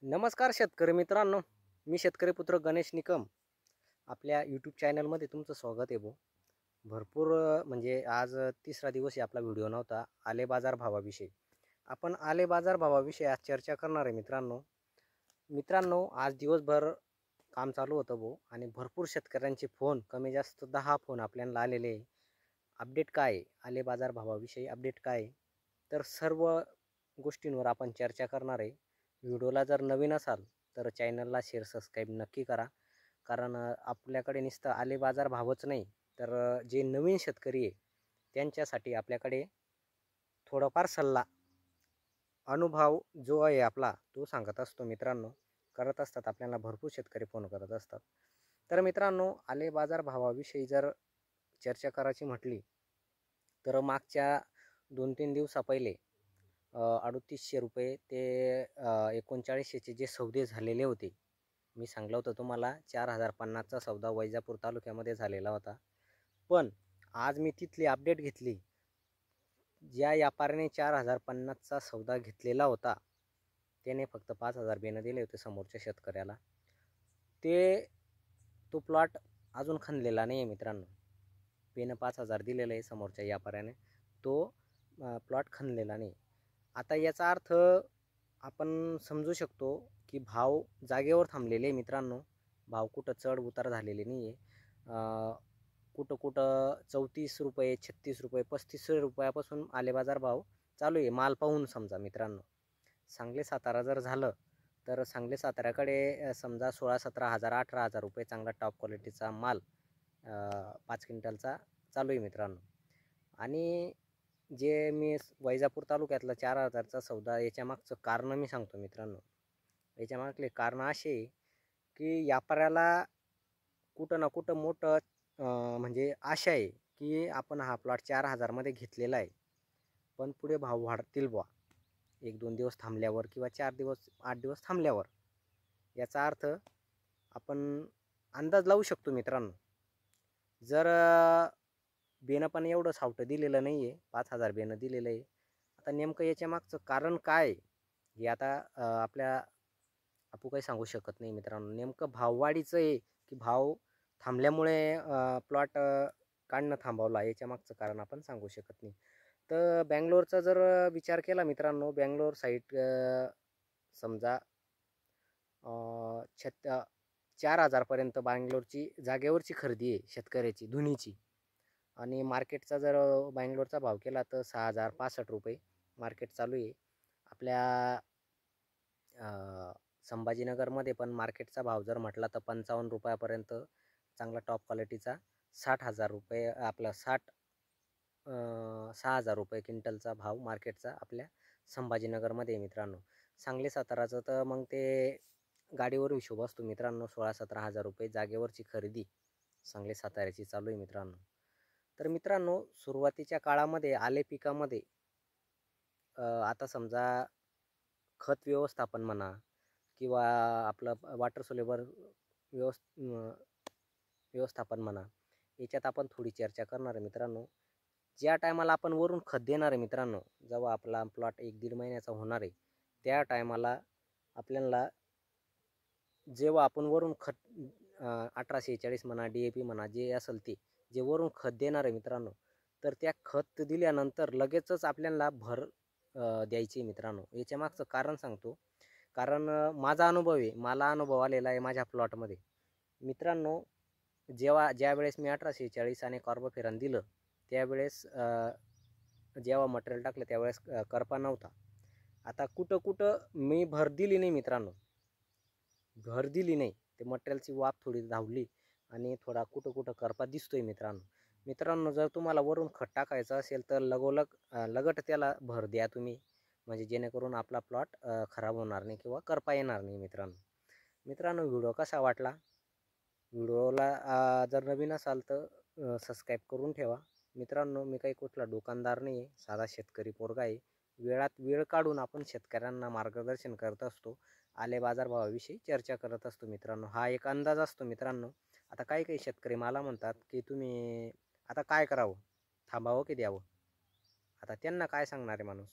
नमस्कार शेतकरी मित्रांनो, मी शेतकरी पुत्र गणेश निकम आपल्या यूट्यूब चॅनलमध्ये तुमचं स्वागत आहे भाऊ. भरपूर म्हणजे आज तिसरा दिवस आहे आपला व्हिडिओ नव्हता. आले बाजार भावाविषयी आपण आले बाजार भावाविषयी आज चर्चा करणार आहे मित्रांनो. आज दिवसभर काम चालू होतं भाऊ आणि भरपूर शेतकऱ्यांचे फोन कमी जास्त 10 फोन आपल्याला आलेले आहे. अपडेट काय आहे, आले बाजार भावाविषयी अपडेट काय आहे, तर सर्व गोष्टींवर आपण चर्चा करणार आहे. व्हिडिओला जर नवीन असाल तर चॅनलला शेअर सबस्क्राईब नक्की करा. कारण आपल्याकडे नुसतं आले बाजार भावच नाही तर जे नवीन शेतकरी आहे त्यांच्यासाठी आपल्याकडे थोडाफार सल्ला अनुभव जो आहे आपला तो सांगत असतो मित्रांनो. करत असतात आपल्याला भरपूर शेतकरी फोन करत असतात. तर मित्रांनो, आले बाजार भावाविषयी जर चर्चा करायची म्हटली तर मागच्या 2-3 दिवसा पहिले 3800 रुपये ते 3900चे जे सौदे झालेले होते. मी सांगितलं होतं तुम्हाला 4050चा सौदा वैजापूर तालुक्यामध्ये झालेला होता. पण आज मी तिथली अपडेट घेतली. ज्या व्यापाऱ्याने 4050चा सौदा घेतलेला होता त्याने फक्त 5000 बेनं दिले होते समोरच्या शेतकऱ्याला. तो प्लॉट अजून खणलेला नाही आहे मित्रांनो. बेनं 5000 दिलेलं आहे समोरच्या व्यापाऱ्याने, तो प्लॉट खणलेला नाही. आता याचा अर्थ आपण समजू शकतो की भाव जागेवर थांबलेले आहे मित्रांनो. भाव कुठं चढ उतार झालेले नाही आहे. कुठं कुठं 34 रुपये, 36 रुपये, 35 रुपयापासून आले बाजार भाव चालू आहे माल पाहून समजा मित्रांनो. सांगली सातारा जर झालं तर सांगली साताऱ्याकडे समजा 16-17 हजार 18 हजार रुपये चांगला टॉप क्वालिटीचा माल 5 क्विंटलचा चालू आहे मित्रांनो. आणि जे मी वैजापूर तालुक्यातला 4000चा सौदा याच्या मागचं कारण मी सांगतो मित्रांनो. याच्या मागले कारण असे की व्यापाऱ्याला कुठं ना कुठं मोठं म्हणजे आशा आहे की आपण हा प्लॉट 4000मध्ये घेतलेला आहे, पण पुढे भाव वाढतील बुवा 1-2 दिवस थांबल्यावर किंवा 4 दिवस 8 दिवस थांबल्यावर. याचा अर्थ आपण अंदाज लावू शकतो मित्रांनो. जर बेनं पण एवढं सावटं दिलेलं नाही आहे, 5000 बेनं दिलेलं आहे. आता नेमकं याच्या मागचं कारण काय हे आता आपण काही सांगू शकत नाही मित्रांनो. नेमकं भाववाढीचं आहे की भाव थांबल्यामुळे प्लॉट काढणं थांबवला याच्या मागचं कारण आपण सांगू शकत नाही. तर बँगलोरचा जर विचार केला मित्रांनो, बँगलोर साईड समजा 4000पर्यंत बँगलोरची जागेवरची खरेदी आहे शेतकऱ्याची धुनीची. आणि मार्केटचा जर बँगलोरचा भाव केला तर 6065 रुपये मार्केट चालू आहे. आपल्या संभाजीनगरमध्ये पण मार्केटचा भाव जर म्हटला तर 55 रुपयापर्यंत चांगला टॉप क्वालिटीचा 60,000 रुपये आपला 6,000 रुपये क्विंटलचा भाव मार्केटचा आपल्या संभाजीनगरमध्ये आहे मित्रांनो. सांगली साताराचं तर मग ते गाडीवर हिशोब असतो मित्रांनो. 16-17 हजार रुपये जागेवरची खरेदी सांगली साताऱ्याची चालू आहे मित्रांनो. तर मित्रांनो, सुरुवातीच्या काळामध्ये आले पिकामध्ये आता समजा खत व्यवस्थापन म्हणा किंवा आपलं वॉटर सोल्युबल व्यवस्थापन म्हणा, याच्यात आपण थोडी चर्चा करणार आहे मित्रांनो. ज्या टायमाला आपण वरून खत देणार आहे मित्रांनो, जेव्हा आपला प्लॉट 1-1.5 महिन्याचा होणार आहे त्या टायमाला आपल्याला जेव्हा आपण वरून खत 1846 म्हणा DAP म्हणा जे असेल ते जे वरून खत देणार आहे मित्रांनो, तर त्या खत दिल्यानंतर लगेचच आपल्याला भर द्यायची मित्रांनो. याच्या मागचं कारण सांगतो. कारण माझा अनुभव आहे, मला अनुभव आलेला आहे माझ्या प्लॉटमध्ये मित्रांनो. ज्या वेळेस मी 1846 आणि कार्बोफ्युरॉन दिलं त्यावेळेस जेव्हा मटेरियल टाकलं त्यावेळेस करपा नव्हता. आता कुठं मी भर दिली नाही मित्रांनो, भर दिली नाही. ते मटेरियलची वाफ थोडी धावली आणि थोडा कुठं करपा दिसतोय मित्रांनो. जर तुम्हाला वरून खत टाकायचं असेल तर लगट त्याला भर द्या तुम्ही, म्हणजे जेणेकरून आपला प्लॉट खराब होणार नाही किंवा करपा येणार नाही मित्रांनो. व्हिडिओ कसा वाटला? व्हिडिओला जर नवीन असाल तर सबस्क्राईब करून ठेवा मित्रांनो. मी काही कुठला दुकानदार नाही आहे, साधा शेतकरी पोरगा आहे. वेळात वेळ काढून आपण शेतकऱ्यांना मार्गदर्शन करत असतो, आले बाजारभावाविषयी चर्चा करत असतो मित्रांनो. हा एक अंदाज असतो मित्रांनो. आता काही शेतकरी मला म्हणतात की तुम्ही आता काय करावं, थांबावं की द्यावं? आता त्यांना काय सांगणार आहे माणूस.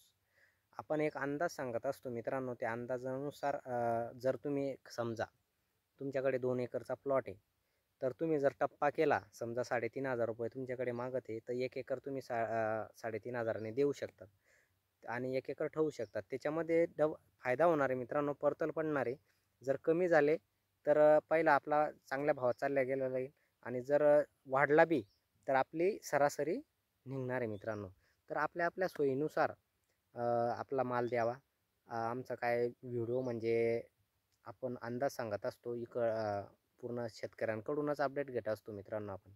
आपण एक अंदाज सांगत असतो मित्रांनो. त्या अंदाजानुसार जर तुम्ही समजा तुमच्याकडे 2 एकरचा प्लॉट आहे, तर तुम्ही जर टप्पा केला, समजा 3,500 रुपये तुमच्याकडे मागत आहे, तर 1 एकर तुम्ही 3,500ने देऊ शकतात आणि 1 एकर ठेवू शकतात. त्याच्यामध्ये फायदा होणार आहे मित्रांनो, परतल पडणार आहे. जर कमी झाले तर पहिला आपला चांगल्या भावात चालल्या गेलेला आहे आणि जर वाढला बी तर आपली सरासरी निघणार आहे मित्रांनो. तर आपल्या आपल्या सोयीनुसार आपला माल द्यावा. आमचा काय व्हिडिओ म्हणजे आपण अंदाज सांगत असतो, पूर्ण शेतकऱ्यांकडूनच अपडेट घेत असतो मित्रांनो आपण.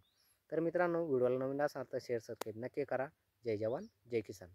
तर मित्रांनो, व्हिडिओला नवीन असाल तर शेअर सबस्क्राईब नक्की करा. जय जवान जय किसान.